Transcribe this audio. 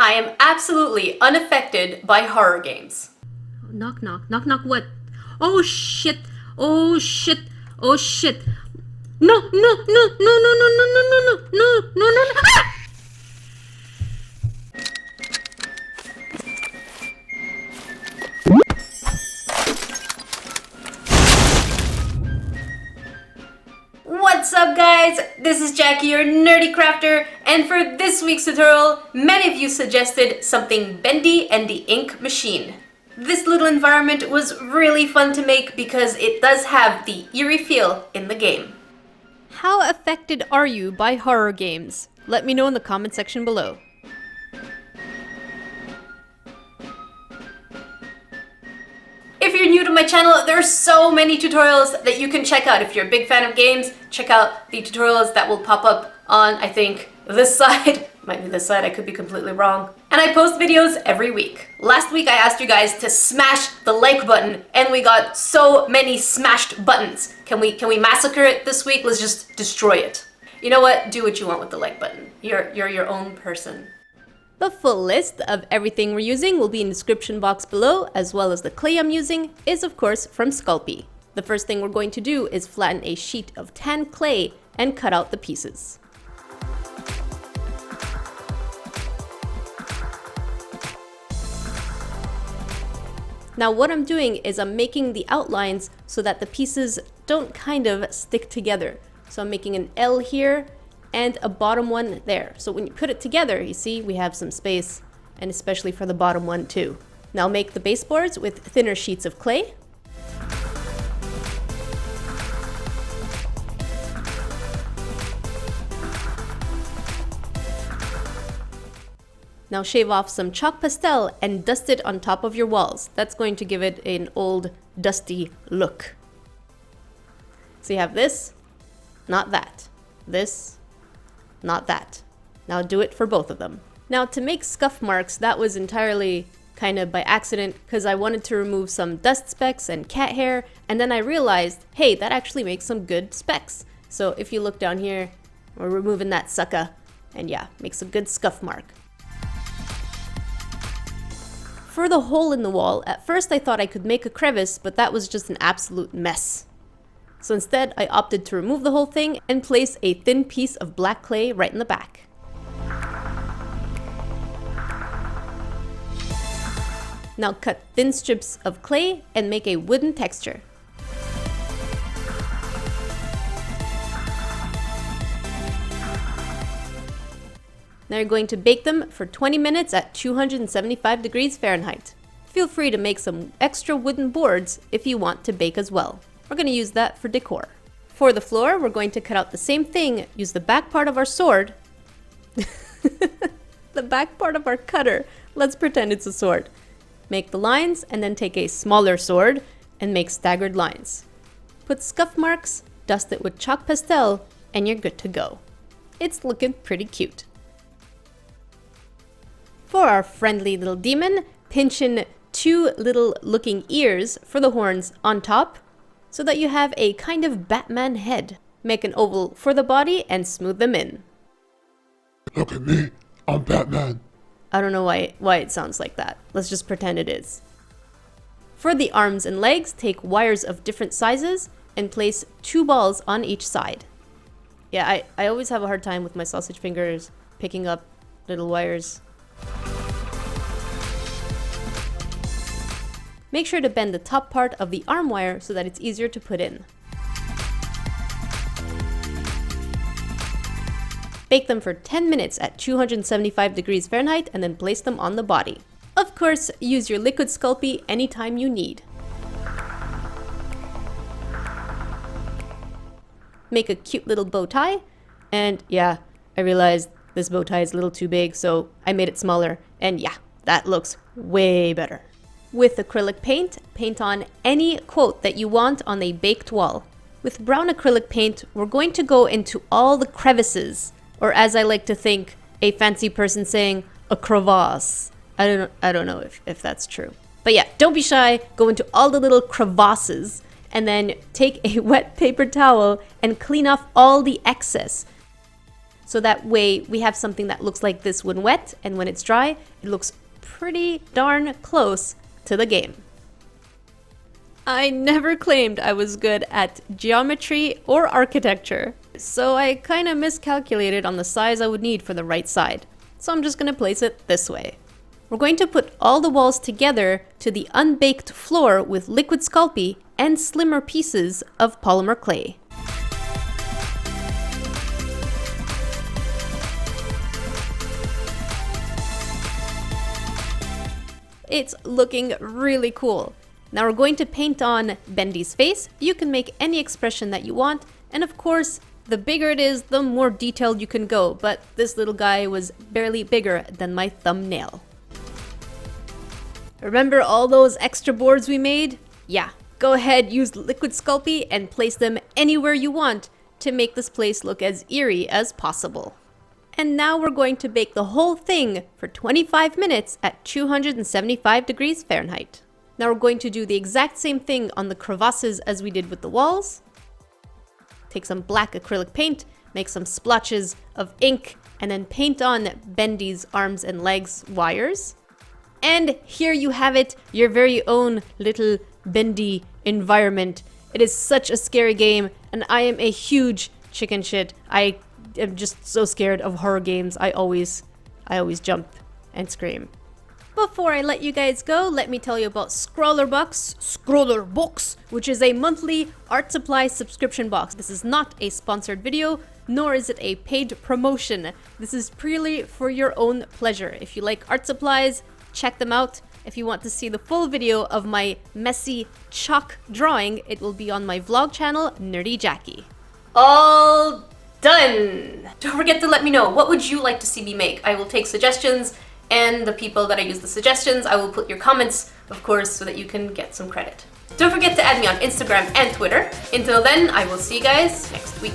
I am absolutely unaffected by horror games. Knock, knock. Knock, knock what? Oh, shit. Oh, shit. Oh, shit. No, no, no, no, no, no, no, no, no, no, no, no, no, no. Ah! What's up guys? This is Jackie, your Nerdecrafter, and for this week's tutorial, many of you suggested something bendy and the ink machine. This little environment was really fun to make because it does have the eerie feel in the game. How affected are you by horror games? Let me know in the comment section below. If you're new to my channel, there are so many tutorials that you can check out. If you're a big fan of games, check out the tutorials that will pop up on, I think, this side. Might be this side, I could be completely wrong. And I post videos every week. Last week I asked you guys to smash the like button, and we got so many smashed buttons. Can we massacre it this week? Let's just destroy it. You know what? Do what you want with the like button. You're your own person. The full list of everything we're using will be in the description box below, as well as the clay I'm using is of course from Sculpey. The first thing we're going to do is flatten a sheet of tan clay and cut out the pieces. Now what I'm doing is I'm making the outlines so that the pieces don't kind of stick together. So I'm making an L here and a bottom one there. So when you put it together, you see we have some space, and especially for the bottom one too. Now make the baseboards with thinner sheets of clay. Now shave off some chalk pastel and dust it on top of your walls. That's going to give it an old, dusty look. So you have this, not that. This, not that. Now do it for both of them. Now to make scuff marks, that was entirely kind of by accident because I wanted to remove some dust specks and cat hair, and then I realized, hey, that actually makes some good specks. So if you look down here, we're removing that sucker, and yeah, makes a good scuff mark. For the hole in the wall, at first I thought I could make a crevice, but that was just an absolute mess. So instead, I opted to remove the whole thing and place a thin piece of black clay right in the back. Now cut thin strips of clay and make a wooden texture. Now you're going to bake them for 20 minutes at 275 degrees Fahrenheit. Feel free to make some extra wooden boards if you want to bake as well. We're going to use that for decor. For the floor, we're going to cut out the same thing, use the back part of our sword. The back part of our cutter. Let's pretend it's a sword. Make the lines and then take a smaller sword and make staggered lines. Put scuff marks, dust it with chalk pastel, and you're good to go. It's looking pretty cute. For our friendly little demon, pinch in 2 little looking ears for the horns on top, so that you have a kind of Batman head. Make an oval for the body and smooth them in. Look at me, I'm Batman. I don't know why it sounds like that. Let's just pretend it is. For the arms and legs, take wires of different sizes and place 2 balls on each side. Yeah, I always have a hard time with my sausage fingers picking up little wires. Make sure to bend the top part of the arm wire so that it's easier to put in. Bake them for 10 minutes at 275 degrees Fahrenheit and then place them on the body. Of course, use your liquid Sculpey anytime you need. Make a cute little bow tie, and yeah, I realized this bow tie is a little too big, so I made it smaller, and yeah, that looks way better. With acrylic paint, paint on any quote that you want on a baked wall. With brown acrylic paint, we're going to go into all the crevices, or as I like to think, a fancy person saying, a crevasse. I don't know if that's true. But yeah, don't be shy, go into all the little crevasses, and then take a wet paper towel and clean off all the excess. So that way we have something that looks like this when wet, and when it's dry, it looks pretty darn close to the game. I never claimed I was good at geometry or architecture, so I kind of miscalculated on the size I would need for the right side. So I'm just going to place it this way. We're going to put all the walls together to the unbaked floor with liquid Sculpey and slimmer pieces of polymer clay. It's looking really cool. Now we're going to paint on Bendy's face. You can make any expression that you want, and of course, the bigger it is, the more detailed you can go, but this little guy was barely bigger than my thumbnail. Remember all those extra boards we made? Yeah, go ahead, use liquid Sculpey and place them anywhere you want to make this place look as eerie as possible. And now we're going to bake the whole thing for 25 minutes at 275 degrees Fahrenheit. Now we're going to do the exact same thing on the crevasses as we did with the walls. Take some black acrylic paint, make some splotches of ink, and then paint on Bendy's arms and legs wires. And here you have it, your very own little Bendy environment. It is such a scary game, and I am a huge chicken shit. I am just so scared of horror games. I always jump and scream. Before I let you guys go, let me tell you about Scrollerbox, which is a monthly art supply subscription box. This is not a sponsored video, nor is it a paid promotion. This is purely for your own pleasure. If you like art supplies, check them out. If you want to see the full video of my messy chalk drawing, it will be on my vlog channel, Nerdy Jackie. All done! Don't forget to let me know, what would you like to see me make? I will take suggestions, and the people that I use the suggestions, I will put your comments, of course, so that you can get some credit. Don't forget to add me on Instagram and Twitter. Until then, I will see you guys next week.